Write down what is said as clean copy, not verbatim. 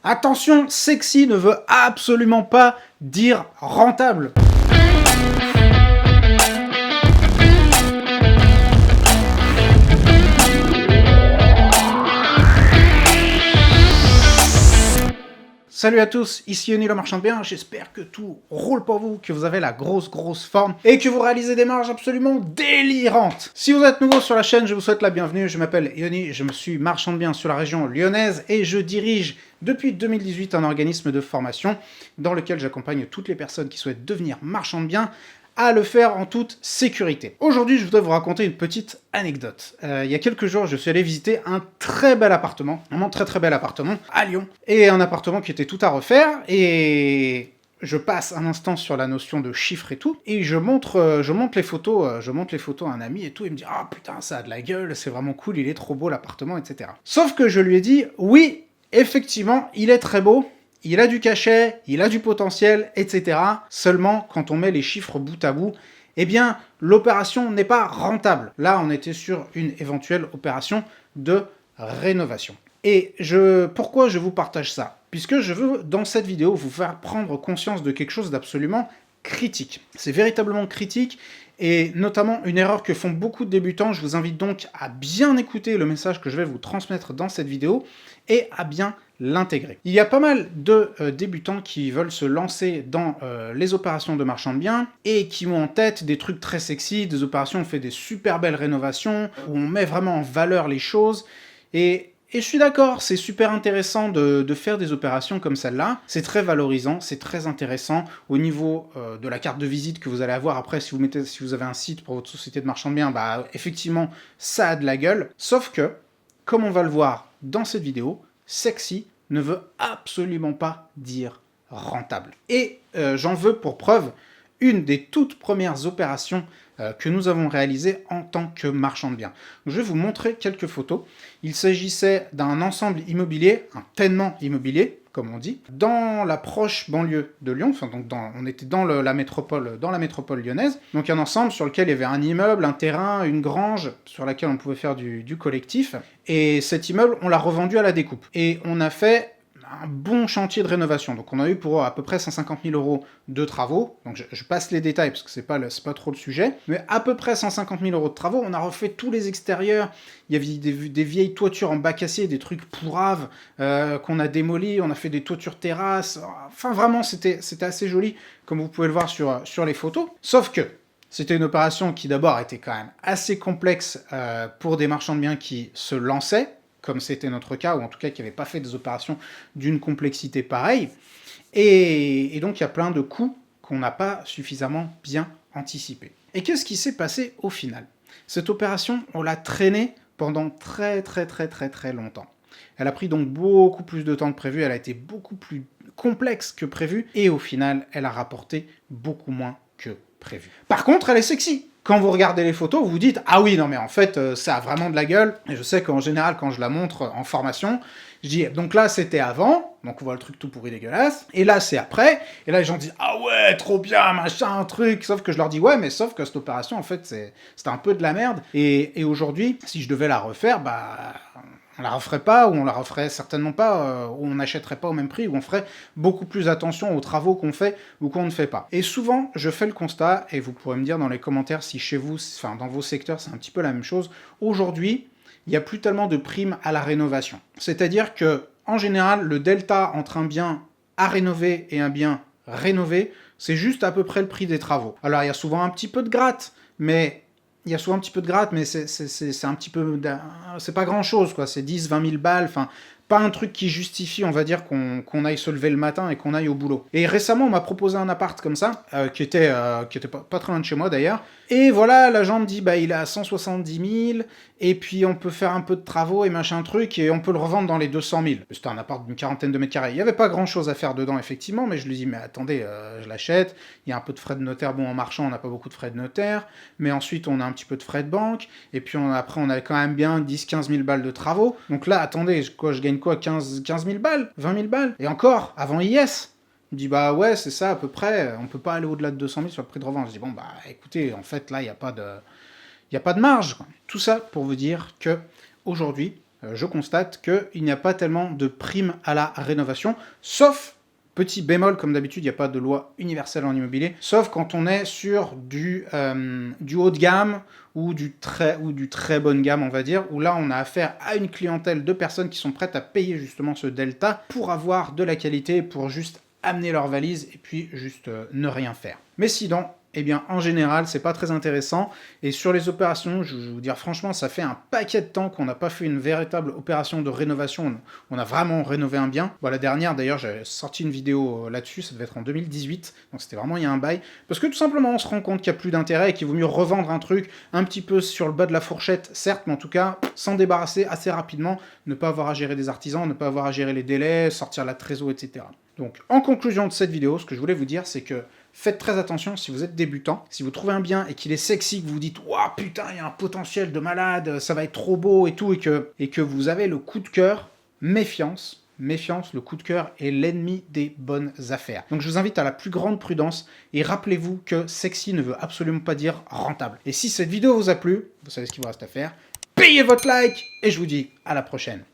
Attention, sexy ne veut absolument pas dire rentable. Salut à tous, ici Yoni le marchand de biens, j'espère que tout roule pour vous, que vous avez la grosse forme et que vous réalisez des marges absolument délirantes. Si vous êtes nouveau sur la chaîne, je vous souhaite la bienvenue, je m'appelle Yoni, je me suis marchand de biens sur la région lyonnaise et je dirige depuis 2018 un organisme de formation dans lequel j'accompagne toutes les personnes qui souhaitent devenir marchands de biens à le faire en toute sécurité. Aujourd'hui, je voudrais vous raconter une petite anecdote. Il y a quelques jours, je suis allé visiter un très bel appartement, vraiment très bel appartement, à Lyon, et un appartement qui était tout à refaire, et je passe un instant sur la notion de chiffres et tout, et je montre les photos à un ami et tout, il me dit « Ah putain, ça a de la gueule, c'est vraiment cool, il est trop beau l'appartement, etc. » Sauf que je lui ai dit « Oui, effectivement, il est très beau, il a du cachet, il a du potentiel, etc. Seulement, quand on met les chiffres bout à bout, eh bien, l'opération n'est pas rentable. Là, on était sur une éventuelle opération de rénovation. Et pourquoi je vous partage ça? Puisque je veux, dans cette vidéo, vous faire prendre conscience de quelque chose d'absolument critique. C'est véritablement critique, et notamment une erreur que font beaucoup de débutants. Je vous invite donc à bien écouter le message que je vais vous transmettre dans cette vidéo, et à bien l'intégrer. Il y a pas mal de débutants qui veulent se lancer dans les opérations de marchand de biens et qui ont en tête des trucs très sexy, des opérations où on fait des super belles rénovations, où on met vraiment en valeur les choses, et je suis d'accord, c'est super intéressant de faire des opérations comme celle-là, c'est très valorisant, c'est très intéressant au niveau de la carte de visite que vous allez avoir après si vous avez un site pour votre société de marchand de biens, bah effectivement ça a de la gueule, sauf que, comme on va le voir dans cette vidéo, sexy ne veut absolument pas dire rentable. Et j'en veux pour preuve une des toutes premières opérations que nous avons réalisées en tant que marchand de biens. Je vais vous montrer quelques photos. Il s'agissait d'un ensemble immobilier, un ténement immobilier, comme on dit, dans la proche banlieue de Lyon, enfin donc on était dans la métropole lyonnaise, donc un ensemble sur lequel il y avait un immeuble, un terrain, une grange, sur laquelle on pouvait faire du collectif, et cet immeuble, on l'a revendu à la découpe. Et on a fait un bon chantier de rénovation, donc on a eu pour à peu près 150 000 € de travaux, donc je passe les détails parce que c'est pas trop le sujet, mais à peu près 150 000 € de travaux, on a refait tous les extérieurs, il y avait des vieilles toitures en bac acier, des trucs pourraves qu'on a démolis, on a fait des toitures terrasses, enfin vraiment c'était assez joli, comme vous pouvez le voir sur les photos, sauf que c'était une opération qui d'abord était quand même assez complexe pour des marchands de biens qui se lançaient, comme c'était notre cas, ou en tout cas qui n'avaient pas fait des opérations d'une complexité pareille. Et donc il y a plein de coûts qu'on n'a pas suffisamment bien anticipés. Et qu'est-ce qui s'est passé au final? Cette opération, on l'a traînée pendant très longtemps. Elle a pris donc beaucoup plus de temps que prévu, elle a été beaucoup plus complexe que prévu, et au final, elle a rapporté beaucoup moins que prévu. Par contre, elle est sexy. Quand vous regardez les photos, vous vous dites « Ah oui, non mais en fait, ça a vraiment de la gueule ». Et je sais qu'en général, quand je la montre en formation, je dis « Donc là, c'était avant », donc on voit le truc tout pourri dégueulasse, et là, c'est après, et là, les gens disent « Ah ouais, trop bien, machin, truc », sauf que je leur dis « Ouais, mais sauf que cette opération, en fait, c'était un peu de la merde ». Et aujourd'hui, si je devais la refaire, bah... on la referait pas, ou on la referait certainement pas, ou on n'achèterait pas au même prix, ou on ferait beaucoup plus attention aux travaux qu'on fait ou qu'on ne fait pas. Et souvent, je fais le constat, et vous pourrez me dire dans les commentaires si chez vous, enfin dans vos secteurs, c'est un petit peu la même chose, aujourd'hui, il n'y a plus tellement de primes à la rénovation. C'est-à-dire que, en général, le delta entre un bien à rénover et un bien rénové, c'est juste à peu près le prix des travaux. Alors il y a souvent un petit peu de gratte, mais... c'est un petit peu... c'est pas grand-chose, quoi. C'est 10, 20 000 balles, enfin... pas un truc qui justifie, on va dire, qu'on aille se lever le matin et qu'on aille au boulot. Et récemment, on m'a proposé un appart comme ça, qui était pas très loin de chez moi, d'ailleurs. Et voilà, l'agent me dit, bah, il est à 170 000, et puis on peut faire un peu de travaux et machin truc, et on peut le revendre dans les 200 000. C'était un appart d'une quarantaine de mètres carrés. Il y avait pas grand-chose à faire dedans, effectivement, mais je lui dis, mais attendez, je l'achète, il y a un peu de frais de notaire, bon, en marchand, on n'a pas beaucoup de frais de notaire, mais ensuite, on a un petit peu de frais de banque, et puis après, on a quand même bien 10-15 000 balles de travaux. Donc là, attendez, je gagne quoi, 15 000 balles, 20 000 balles, et encore, avant IS. Il me dit, bah ouais, c'est ça à peu près, on peut pas aller au-delà de 200 000 sur le prix de revente. Je dis, bon, bah écoutez, en fait, là, il n'y a pas de marge, quoi. Tout ça pour vous dire que aujourd'hui, je constate qu'il n'y a pas tellement de primes à la rénovation, sauf, petit bémol, comme d'habitude, il n'y a pas de loi universelle en immobilier, sauf quand on est sur du haut de gamme ou du très bonne gamme, on va dire, où là, on a affaire à une clientèle de personnes qui sont prêtes à payer justement ce delta pour avoir de la qualité, pour juste amener leur valise et puis juste ne rien faire. Mais sinon, eh bien, en général, c'est pas très intéressant. Et sur les opérations, je vais vous dire franchement, ça fait un paquet de temps qu'on n'a pas fait une véritable opération de rénovation. On a vraiment rénové un bien. Bon, la dernière, d'ailleurs, j'avais sorti une vidéo là-dessus, ça devait être en 2018, donc c'était vraiment il y a un bail. Parce que tout simplement, on se rend compte qu'il n'y a plus d'intérêt et qu'il vaut mieux revendre un truc un petit peu sur le bas de la fourchette, certes, mais en tout cas, s'en débarrasser assez rapidement, ne pas avoir à gérer des artisans, ne pas avoir à gérer les délais, sortir la trésor, etc. Donc, en conclusion de cette vidéo, ce que je voulais vous dire, c'est que faites très attention si vous êtes débutant. Si vous trouvez un bien et qu'il est sexy, que vous vous dites « Waouh, putain, il y a un potentiel de malade, ça va être trop beau et tout », et que vous avez le coup de cœur, méfiance. Méfiance, le coup de cœur est l'ennemi des bonnes affaires. Donc je vous invite à la plus grande prudence et rappelez-vous que sexy ne veut absolument pas dire rentable. Et si cette vidéo vous a plu, vous savez ce qu'il vous reste à faire, payez votre like et je vous dis à la prochaine.